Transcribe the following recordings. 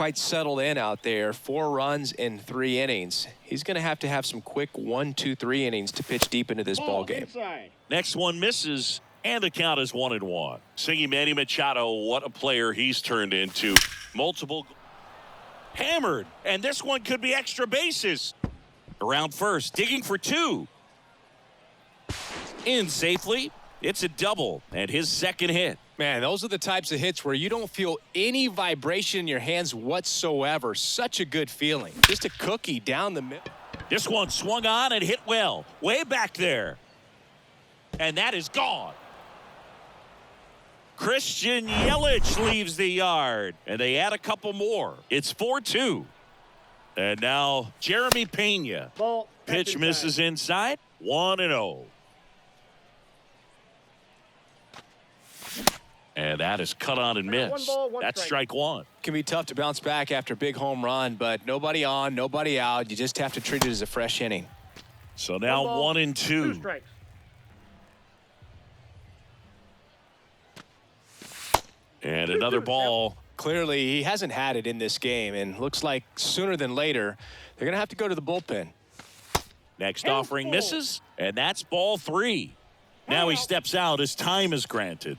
Quite settled in out there. 4 runs in 3 innings. He's going to have some quick 1, 2, 3 innings to pitch deep into this ball game. Next one misses, and the count is 1-1. Singing Manny Machado, what a player he's turned into. Multiple hammered, and this one could be extra bases. Around first, digging for 2. In safely. It's a double and his second hit. Man, those are the types of hits where you don't feel any vibration in your hands whatsoever. Such a good feeling. Just a cookie down the middle. This one swung on and hit well. Way back there. And that is gone. Christian Yelich leaves the yard. And they add a couple more. It's 4-2. And now Jeremy Pena. Pitch misses inside. 1-0. And that is cut on and missed. That's strike 1. Can be tough to bounce back after a big home run, but nobody on, nobody out. You just have to treat it as a fresh inning. So now 1-2. 2 strikes. And another ball. Clearly, he hasn't had it in this game, and looks like sooner than later, they're going to have to go to the bullpen. Next offering misses, and that's ball 3. Now he steps out as time is granted.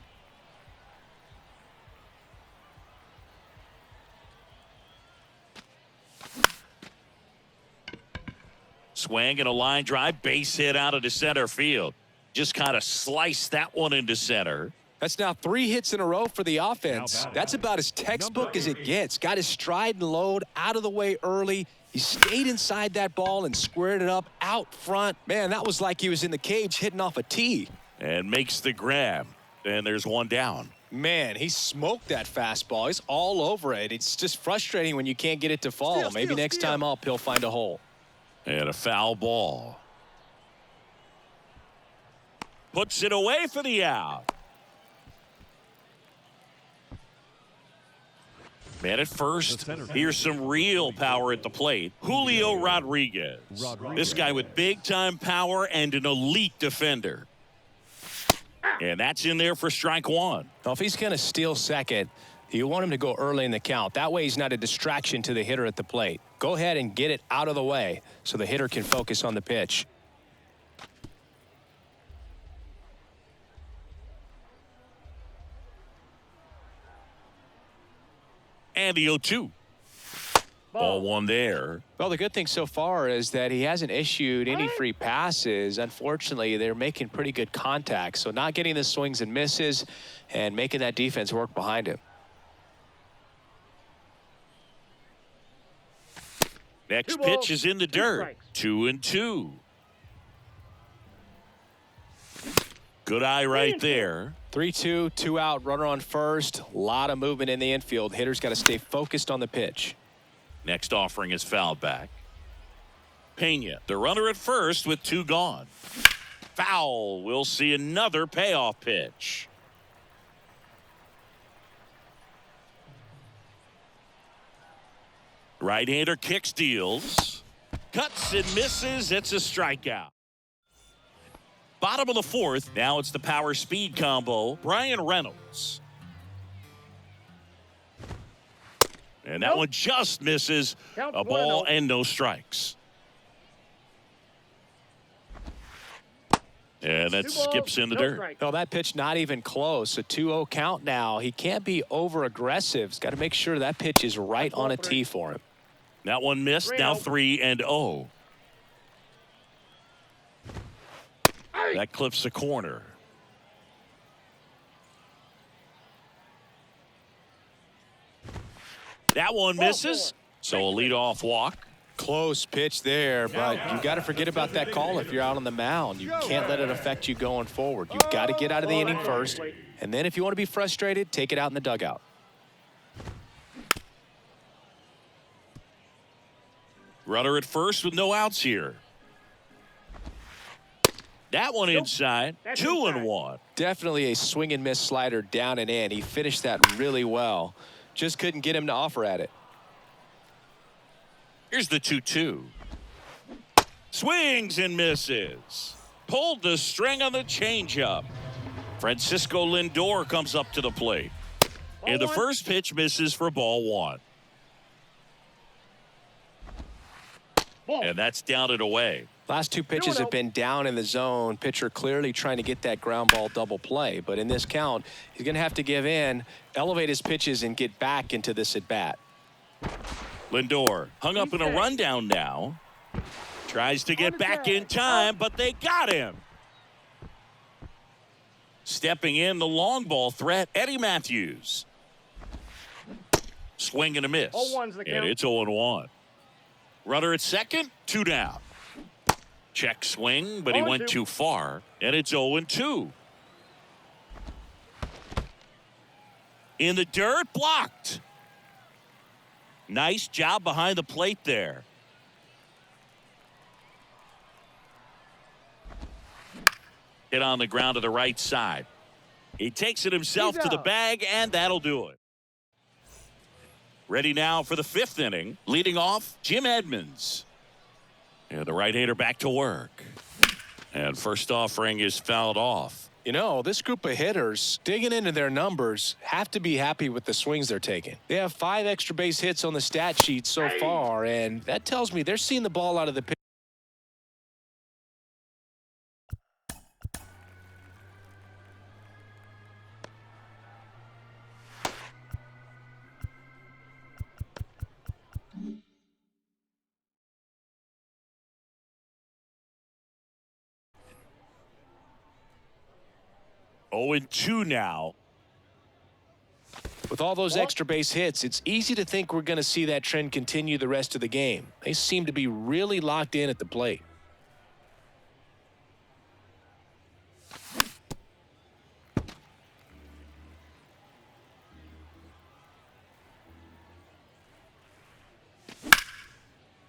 Swing and a line drive, base hit out into center field. Just kind of sliced that one into center. That's now 3 hits in a row for the offense. That's about as textbook as it gets. Got his stride and load out of the way early. He stayed inside that ball and squared it up out front. Man, that was like he was in the cage hitting off a tee. And makes the grab. And there's one down. Man, he smoked that fastball. He's all over it. It's just frustrating when you can't get it to fall. Maybe next time up, he'll find a hole. And a foul ball. Puts it away for the out. Man at first. Here's some real power at the plate. Julio Rodriguez. This guy with big-time power and an elite defender. And that's in there for strike 1. Now, if he's going to steal second, you want him to go early in the count. That way he's not a distraction to the hitter at the plate. Go ahead and get it out of the way so the hitter can focus on the pitch. And the 0-2. Ball 1 there. Well, the good thing so far is that he hasn't issued any free passes. Unfortunately, they're making pretty good contact. So not getting the swings and misses and making that defense work behind him. Next pitch is in the dirt. 2-2. Good eye right there. 3-2, 2 out, runner on first. A lot of movement in the infield. Hitter's got to stay focused on the pitch. Next offering is fouled back. Pena, the runner at first with 2 gone. Foul. We'll see another payoff pitch. Right-hander kicks, deals. Cuts and misses. It's a strikeout. Bottom of the 4th. Now it's the power speed combo. Brian Reynolds. And that one just misses. A ball and no strikes. And that skips in the dirt. Well, that pitch not even close. A 2-0 count now. He can't be over aggressive. He's got to make sure that pitch is right on a tee for him. That one missed. Now 3-0. That clips the corner. That one misses. So a leadoff walk. Close pitch there, but you got to forget about that call if you're out on the mound. You can't let it affect you going forward. You've got to get out of the inning first, and then if you want to be frustrated, take it out in the dugout. Runner at first with no outs here. That one inside. 2-1. Definitely a swing and miss slider down and in. He finished that really well. Just couldn't get him to offer at it. Here's the 2-2. Swings and misses. Pulled the string on the changeup. Francisco Lindor comes up to the plate. And the first pitch misses for ball 1. And that's down and away. Last two pitches have been down in the zone. Pitcher clearly trying to get that ground ball double play. But in this count, he's going to have to give in, elevate his pitches, and get back into this at bat. Lindor hung up in a rundown now. Tries to get back in time, but they got him. Stepping in, the long ball threat, Eddie Matthews. Swing and a miss. And it's 0-1. Runner at second, 2 down. Check swing, but he went too far, and it's 0-2. In the dirt, blocked. Nice job behind the plate there. Hit on the ground to the right side. He takes it himself to the bag, and that'll do it. Ready now for the 5th inning. Leading off, Jim Edmonds. And the right-hander back to work. And first offering is fouled off. You know, this group of hitters, digging into their numbers, have to be happy with the swings they're taking. They have 5 extra base hits on the stat sheet so far, and that tells me they're seeing the ball out of the pitch. 0-2 now. With all those extra base hits, it's easy to think we're going to see that trend continue the rest of the game. They seem to be really locked in at the plate.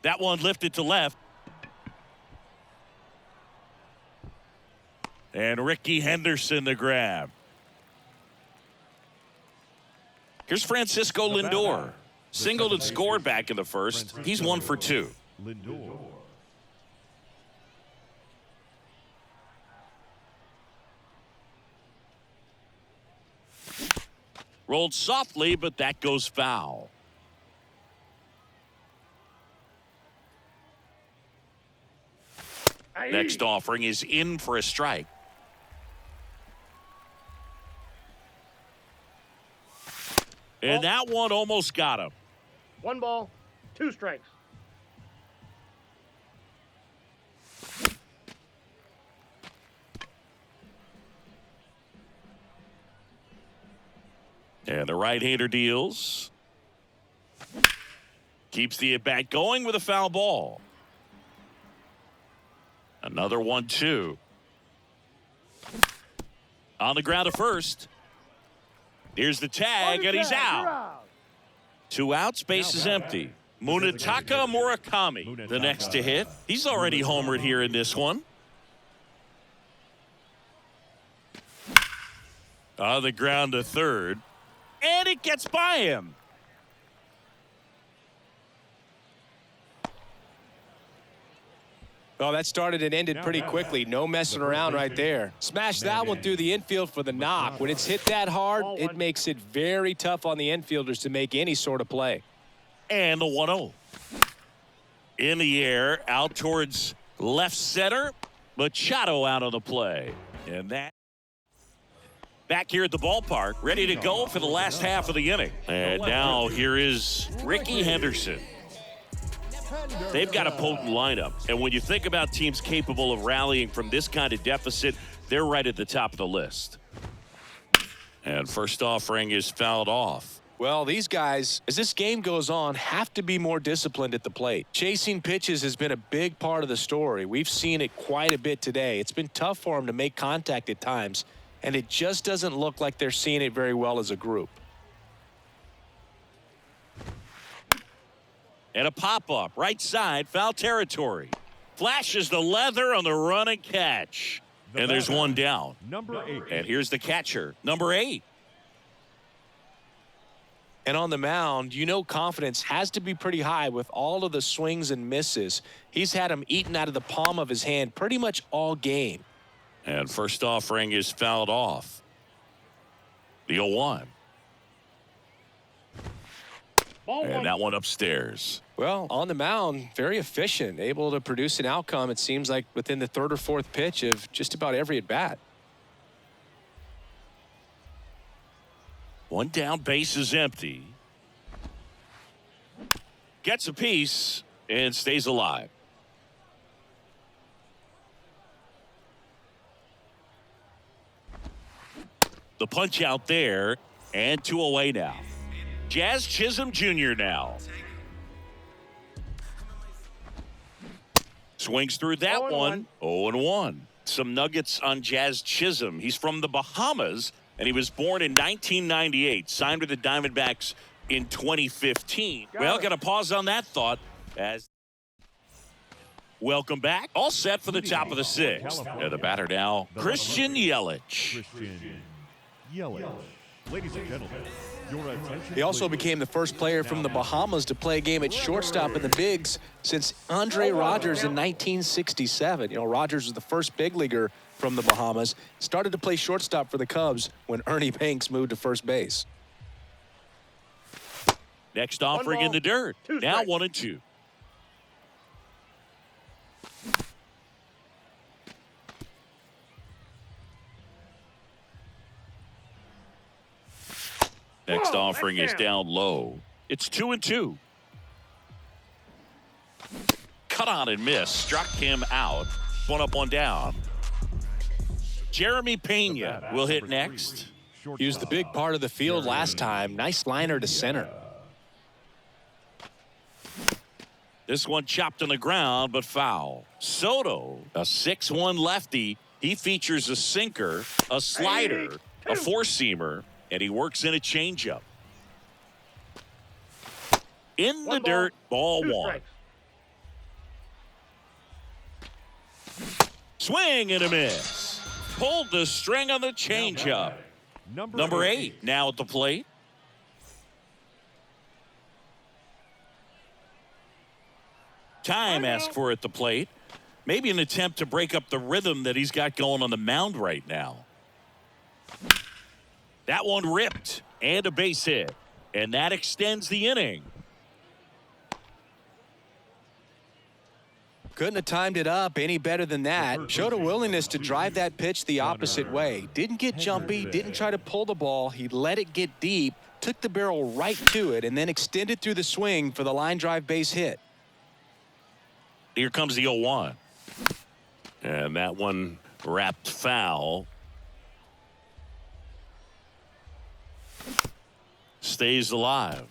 That one lifted to left. And Ricky Henderson the grab. Here's Francisco Lindor. Singled and scored back in the first. He's 1 for 2. Lindor. Rolled softly, but that goes foul. Next offering is in for a strike. And that one almost got him. 1 ball, 2 strikes. And the right-hander deals. Keeps the at-bat going with a foul ball. Another 1-2. On the ground to first. Here's the tag, and he's out. 2 outs, base is empty. Munetaka Murakami, the next to hit. He's already homered here in this one. On the ground to third. And it gets by him. Oh, that started and ended pretty quickly. No messing around right there. Smash that one through the infield for the knock. When it's hit that hard, it makes it very tough on the infielders to make any sort of play. And the 1-0. In the air, out towards left center. Machado out of the play. And that. Back here at the ballpark, ready to go for the last half of the inning. And now here is Ricky Henderson. They've got a potent lineup, and when you think about teams capable of rallying from this kind of deficit, they're right at the top of the list. And first offering is fouled off. Well, these guys, as this game goes on, have to be more disciplined at the plate. Chasing pitches has been a big part of the story. We've seen it quite a bit today. It's been tough for them to make contact at times, and it just doesn't look like they're seeing it very well as a group. And a pop-up, right side, foul territory. Flashes the leather on the run and catch. And there's one down. Number 8. And here's the catcher, number 8. And on the mound, you know confidence has to be pretty high with all of the swings and misses. He's had them eaten out of the palm of his hand pretty much all game. And first offering is fouled off. The 0-1. Ball And one. that one upstairs. Well, on the mound, very efficient, able to produce an outcome, it seems like, within the third or fourth pitch of just about every at-bat. One down, base is empty. Gets a piece and stays alive. The punch out there, and 2 away now. Jazz Chisholm Jr. now. Swings through that 0-1. 0-1. Some nuggets on Jazz Chisholm. He's from the Bahamas, and he was born in 1998. Signed with the Diamondbacks in 2015. Well, got to pause on that thought as welcome back. All set for the top of the 6th. And the batter now, Christian Yelich. Ladies and gentlemen, your attention. He also became the first player from the Bahamas to play a game at shortstop in the bigs since Andre Rogers in 1967. You know, Rogers was the first big leaguer from the Bahamas. Started to play shortstop for the Cubs when Ernie Banks moved to first base. Next offering in the dirt. Now 1-2. Next offering is down low. It's 2-2. Cut on and miss. Struck him out. 1 up, 1 down. Jeremy Pena will hit next. He was the big part of the field last time. Nice liner to center. This one chopped on the ground, but foul. Soto, a 6'1 lefty. He features a sinker, a slider, a four-seamer, and he works in a changeup. In the dirt, ball 1. Swing and a miss. Pulled the string on the changeup. Number 8 now at the plate. Time asked for at the plate. Maybe an attempt to break up the rhythm that he's got going on the mound right now. That one ripped and a base hit. And that extends the inning. Couldn't have timed it up any better than that. Showed a willingness to drive that pitch the opposite way. Didn't get jumpy, didn't try to pull the ball. He let it get deep, took the barrel right to it, and then extended through the swing for the line drive base hit. Here comes the 0-1. And that one wrapped foul. Stays alive.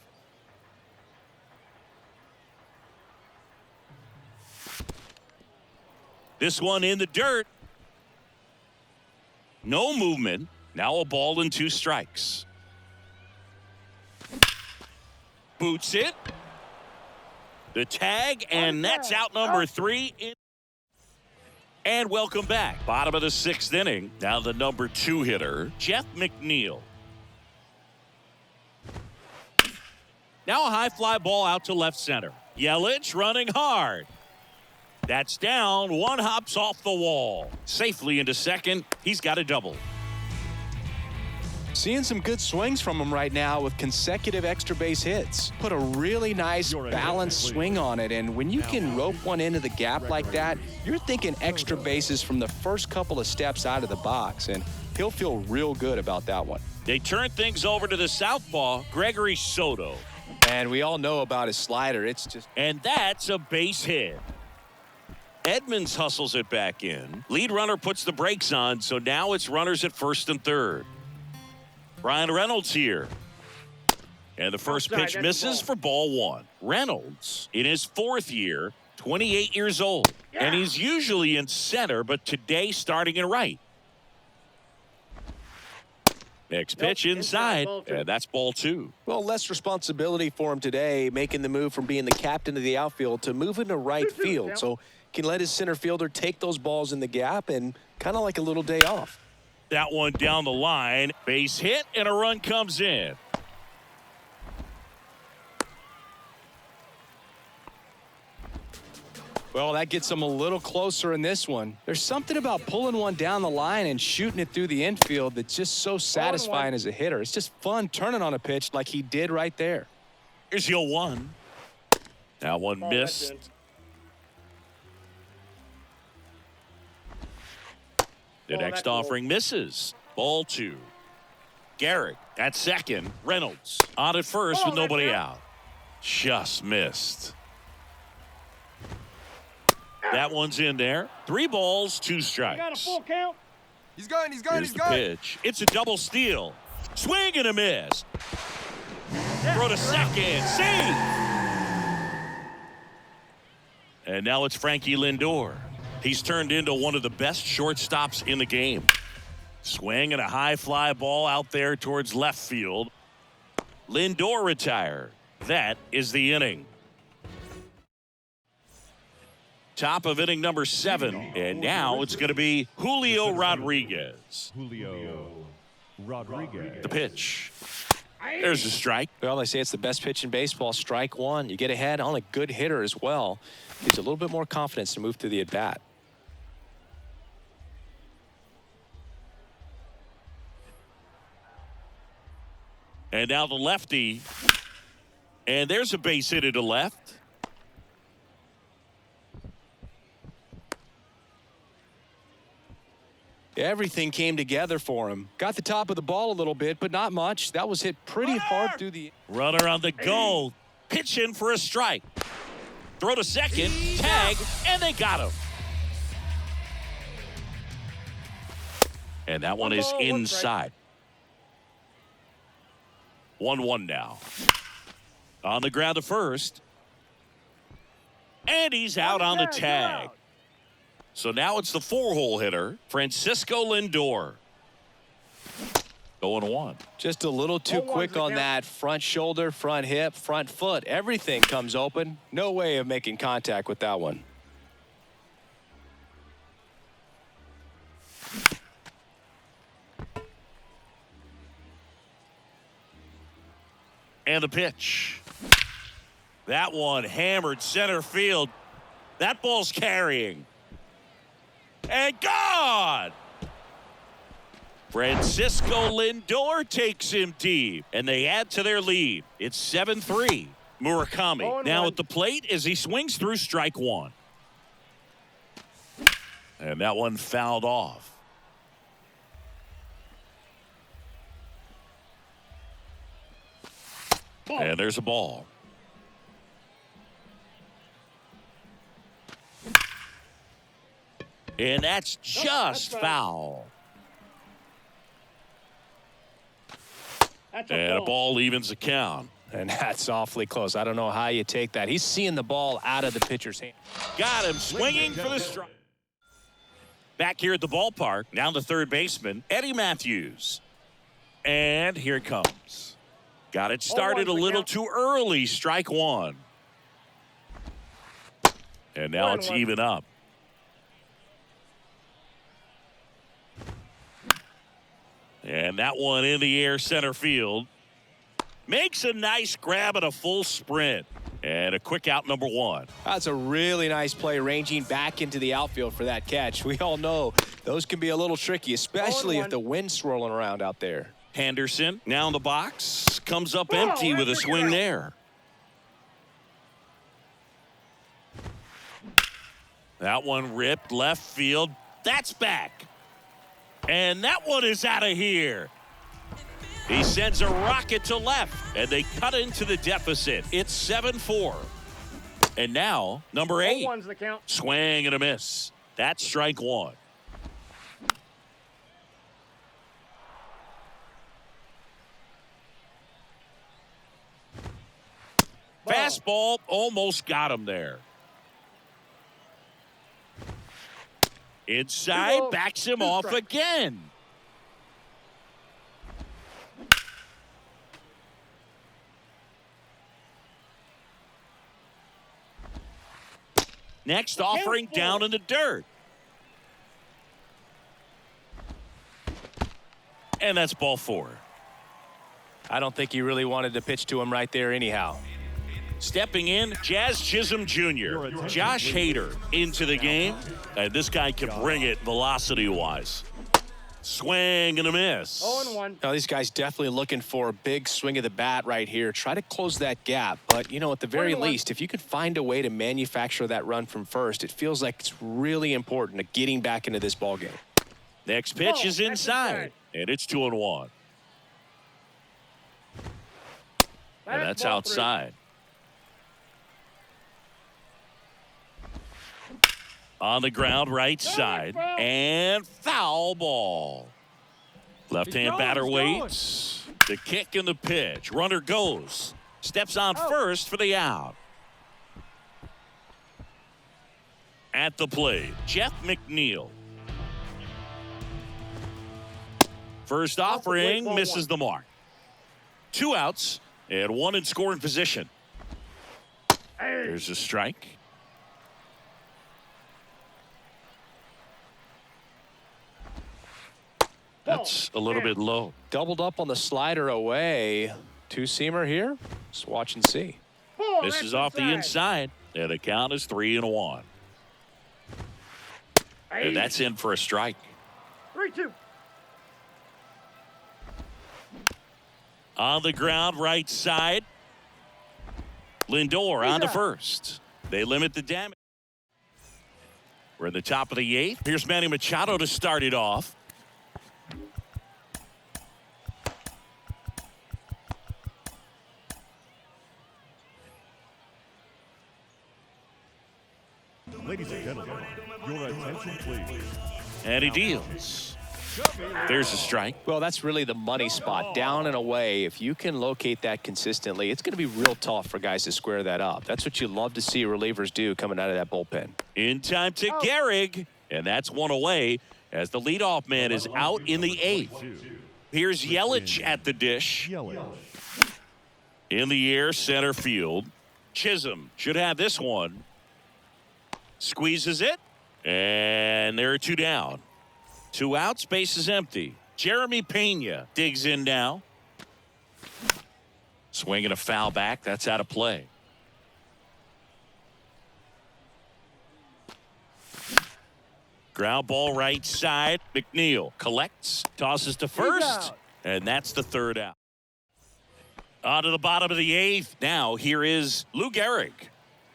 This one in the dirt. No movement. Now a ball and 2 strikes. Boots it. The tag, and that's out number 3. And welcome back. Bottom of the 6th inning. Now the number 2 hitter, Jeff McNeil. Now a high fly ball out to left center. Yelich running hard. That's down. One hops off the wall. Safely into second. He's got a double. Seeing some good swings from him right now with consecutive extra base hits. Put a really nice balanced swing on it, and when you can rope one into the gap like that, you're thinking extra bases from the first couple of steps out of the box, and he'll feel real good about that one. They turn things over to the southpaw, Gregory Soto. And we all know about his slider. It's just... And that's a base hit. Edmonds hustles it back in. Lead runner puts the brakes on, so now it's runners at first and third. Brian Reynolds here. And the first pitch misses for ball 1. Reynolds, in his 4th year, 28 years old. And he's usually in center, but today starting in right. Next pitch inside, and that's ball 2. Well, less responsibility for him today, making the move from being the captain of the outfield to moving to right field. So can let his center fielder take those balls in the gap and kind of like a little day off. That one down the line. Base hit, and a run comes in. Well, that gets him a little closer in this one. There's something about pulling one down the line and shooting it through the infield that's just so satisfying as a hitter. It's just fun turning on a pitch like he did right there. Here's your 1. That one Ball, missed. that's The Ball, next that's low. offering misses. Ball 2. Garrick at second. Reynolds on at first Ball, with nobody that's out. Just missed. That one's in there. 3 balls, 2 strikes. You got a full count. He's going, he's going, Here's he's the going. pitch. It's a double steal. Swing and a miss. Throw to second. Save. And now it's Frankie Lindor. He's turned into one of the best shortstops in the game. Swing and a high fly ball out there towards left field. Lindor retired. That is the inning. Top of inning number 7. And now it's going to be Julio Rodriguez. Julio Rodriguez. The pitch. There's a strike. Well, they say it's the best pitch in baseball. Strike 1. You get ahead on a good hitter as well. Gives you a little bit more confidence to move through the at-bat. And now the lefty. And there's a base hit to left. Everything came together for him. Got the top of the ball a little bit, but not much. That was hit pretty hard through the... Runner on the go. Pitch in for a strike. Throw to second. Tag. And they got him. And that one is inside. 1-1 now. On the ground to first. And he's out on the tag. So now it's the 4-hole hitter, Francisco Lindor. 0-1. Just a little too quick on that front shoulder, front hip, front foot. Everything comes open. No way of making contact with that one. And the pitch. That one hammered center field. That ball's carrying. And gone! Francisco Lindor takes him deep, and they add to their lead. It's 7-3. Murakami now at the plate as he swings through strike 1. And that one fouled off. And there's a ball. And that's just foul. And a ball evens the count. And that's awfully close. I don't know how you take that. He's seeing the ball out of the pitcher's hand. Got him swinging for the strike. Back here at the ballpark, now the third baseman, Eddie Matthews. And here it comes. Got it started a little too early. Strike 1. And now it's even up. And that one in the air center field. Makes a nice grab at a full sprint. And a quick out number 1. That's a really nice play, ranging back into the outfield for that catch. We all know those can be a little tricky, especially if the wind's swirling around out there. Henderson now in the box. Comes up empty with a swing there. That one ripped left field. That's back. And that one is out of here. He sends a rocket to left, and they cut into the deficit. It's 7-4. And now, number 8. Swing and a miss. That's strike 1. Fastball almost got him there. Inside, backs him off again. Next offering down in the dirt. And that's ball 4. I don't think he really wanted to pitch to him right there anyhow. Stepping in, Jazz Chisholm Jr., Josh Hader into the game. And this guy can bring it velocity-wise. Swing and a miss. 0-1. Now, these guys definitely looking for a big swing of the bat right here. Try to close that gap. But, you know, at the very 21. least, if you could find a way to manufacture that run from first, it feels like it's really important to getting back into this ball game. Next pitch Ball, is that's inside. inside. And it's 2-1. And that's Ball 3. outside. On the ground, right side. foul. And foul ball. Left-hand batter waits. The kick and the pitch. Runner goes. Steps on first for the out. At the plate, Jeff McNeil. First offering ball misses the mark. 2 outs and 1 in scoring position. Hey. There's a strike. That's a little bit low. Doubled up on the slider away. Two-seamer here. Just watch and see. Ball, This that's is off the inside. And the count is 3-1. Hey. And that's in for a strike. 3-2. On the ground, right side. Lindor on to out. first. They limit the damage. We're in the top of the 8th. Here's Manny Machado to start it off. Ladies and gentlemen, your attention please. And he deals. There's a strike. Well, that's really the money spot. Down and away. If you can locate that consistently, it's going to be real tough for guys to square that up. That's what you love to see relievers do coming out of that bullpen. In time to Gehrig. And that's 1 away as the leadoff man is out in the 8th. Here's Yelich at the dish. Yelich. In the air, center field. Chisholm should have this one. Squeezes it. And there are 2 down. 2 outs, base is empty. Jeremy Pena digs in now. Swinging a foul back. That's out of play. Ground ball right side. McNeil collects, tosses to first, and that's the 3rd out. On to the bottom of the 8th. Now here is Lou Gehrig.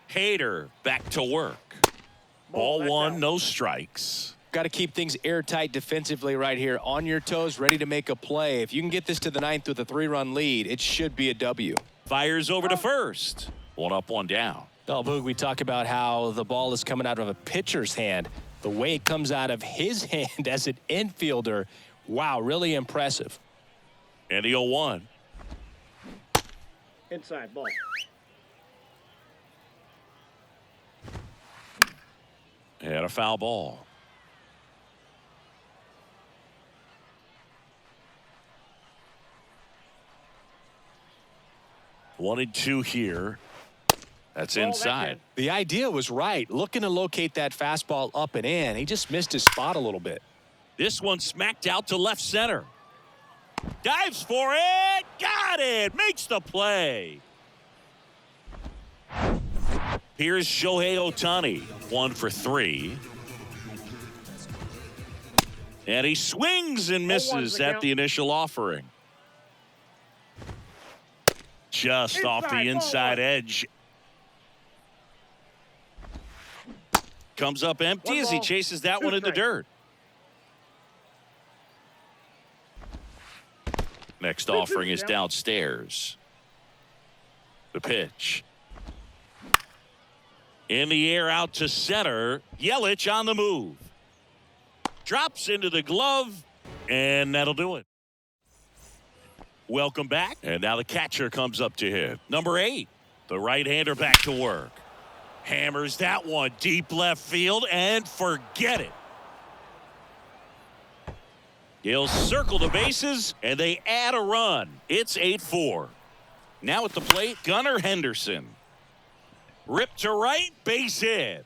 Hader back to work. Ball that's 1, out. no strikes. Got to keep things airtight defensively right here. On your toes, ready to make a play. If you can get this to the 9th with a 3-run lead, it should be a W. Fires over to first. 1 up, 1 down. Oh, Boog, we talk about how the ball is coming out of a pitcher's hand. The way it comes out of his hand as an infielder, wow, really impressive. And the 0-1. Inside. Ball. And a foul ball. One and 2 here. That's Ball, inside. that's in. The idea was right. Looking to locate that fastball up and in. He just missed his spot a little bit. This one smacked out to left center. Dives for it. Got it. Makes the play. Here's Shohei Ohtani. 1 for 3. And he swings and misses the at count. the initial offering. Just off the Inside, ball inside 1. edge. Comes up empty 1 as he ball, chases that 2 one in the strikes. dirt. Next 2-2, offering is yeah. downstairs. The pitch. In the air out to center. Yelich on the move. Drops into the glove, and that'll do it. Welcome back. And now the catcher comes up to him. Number 8, the right-hander back to work. Hammers that one deep left field and forget it. He'll circle the bases and they add a run. It's 8-4. Now at the plate, Gunnar Henderson. Ripped to right, base hit.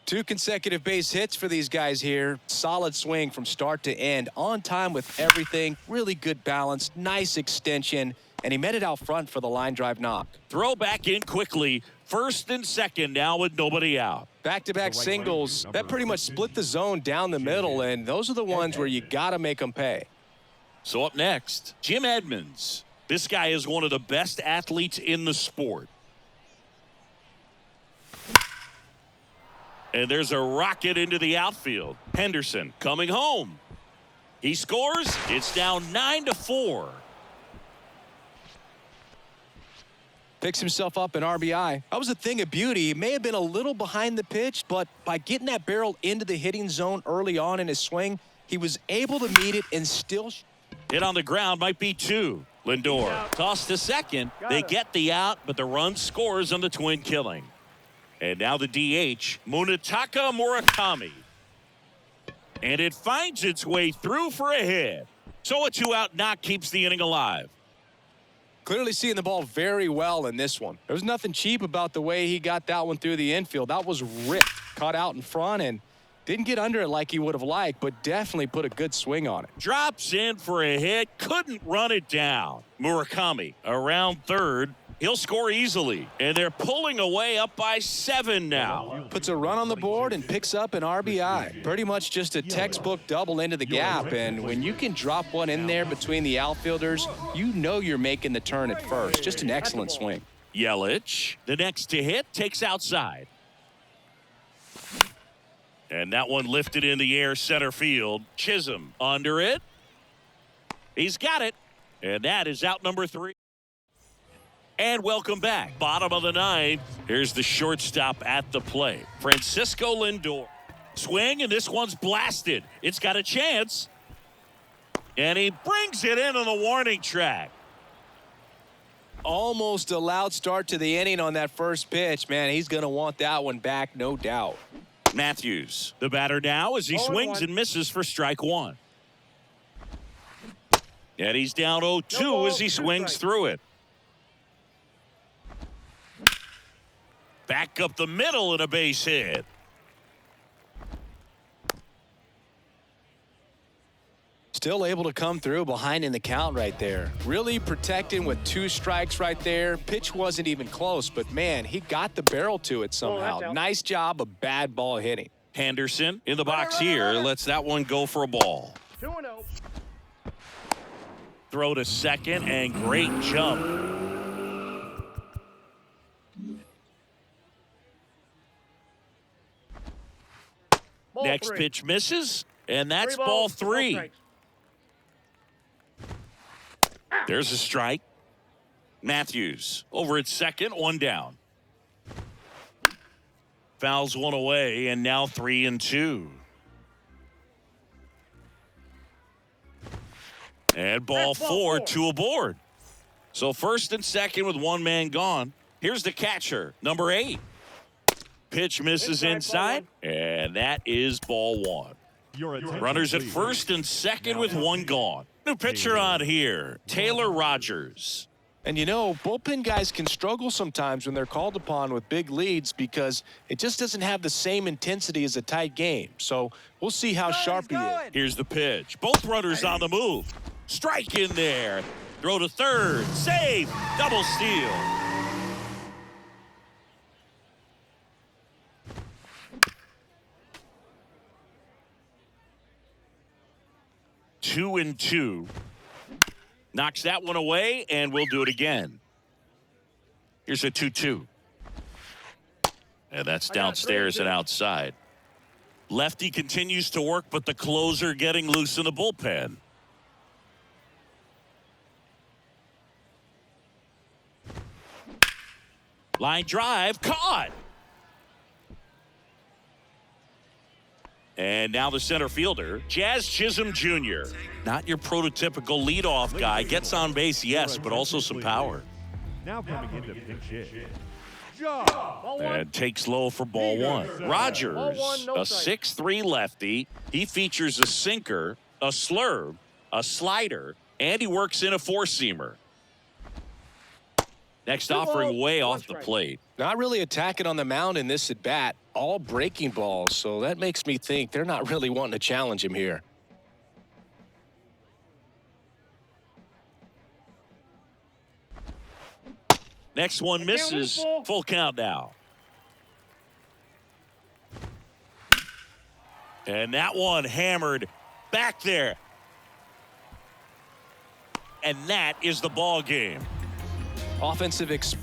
2 consecutive base hits for these guys here. Solid swing from start to end. On time with everything. Really good balance. Nice extension. and he met it out front for the line drive knock. Throw back in quickly. First and second now with nobody out. Back-to-back singles, that pretty much split the zone down the middle, and those are the ones where you got to make them pay. So up next, Jim Edmonds. This guy is one of the best athletes in the sport. And there's a rocket into the outfield. Henderson coming home. He scores. It's down 9-4. Picks himself up an RBI. That was a thing of beauty. He may have been a little behind the pitch, but by getting that barrel into the hitting zone early on in his swing, he was able to meet it and still. Hit on the ground might be 2. Lindor tossed to second. They get the out, but the run scores on the twin killing. And now the DH, Munetaka Murakami. And it finds its way through for a hit. So a 2-out knock keeps the inning alive. Clearly seeing the ball very well in this one. There was nothing cheap about the way he got that one through the infield. That was ripped, caught out in front, and didn't get under it like he would have liked, but definitely put a good swing on it. Drops in for a hit, couldn't run it down. Murakami around third. He'll score easily, and they're pulling away up by 7 now. Puts a run on the board and picks up an RBI. Pretty much just a textbook double into the gap, and when you can drop one in there between the outfielders, you know you're making the turn at first. Just an excellent swing. Yelich, the next to hit, takes outside. And that one lifted in the air center field. Chisholm under it. He's got it, and that is out number 3. And welcome back. Bottom of the 9th. Here's the shortstop at the plate. Francisco Lindor. Swing, and this one's blasted. It's got a chance. And he brings it in on the warning track. Almost a loud start to the inning on that first pitch. Man, he's going to want that one back, no doubt. Matthews, the batter now as he swings and misses for strike 1. And he's down 0-2 as he swings through it. Back up the middle and a base hit. Still able to come through behind in the count right there. Really protecting with 2 strikes right there. Pitch wasn't even close, but man, he got the barrel to it somehow. Nice job of bad ball hitting. Henderson in the box here. Lets that one go for a ball. 2-0. Throw to second and great jump. Next pitch misses, and that's ball 3. There's a strike. Matthews over at second, 1 down. Fouls one away, and now 3-2. And ball 4, 2 aboard. So first and second with 1 man gone. Here's the catcher, number 8. Pitch misses inside, and that is ball 1. Runners at first and second with 1 gone. New pitcher on here, Taylor Rogers. And you know, bullpen guys can struggle sometimes when they're called upon with big leads because it just doesn't have the same intensity as a tight game. So we'll see how sharp he is. Here's the pitch. Both runners on the move. Strike in there. Throw to third. Save. Double steal. Two and 2. Knocks that one away, and we'll do it again. Here's a 2-2. And that's downstairs and outside. Lefty continues to work, but the closer getting loose in the bullpen. Line drive, caught. And now the center fielder, Jazz Chisholm Jr. Not your prototypical leadoff guy. Gets on base, yes, but also some power. Now coming into pinch hit. And takes low for ball 1. Rogers, a 6'3 lefty. He features a sinker, a slurve, a slider, and he works in a 4-seamer. Next offering way off the plate. Not really attacking on the mound in this at bat. All breaking balls, so that makes me think they're not really wanting to challenge him here. Next one misses. Full count now. And that one hammered back there. And that is the ball game. Offensive expression.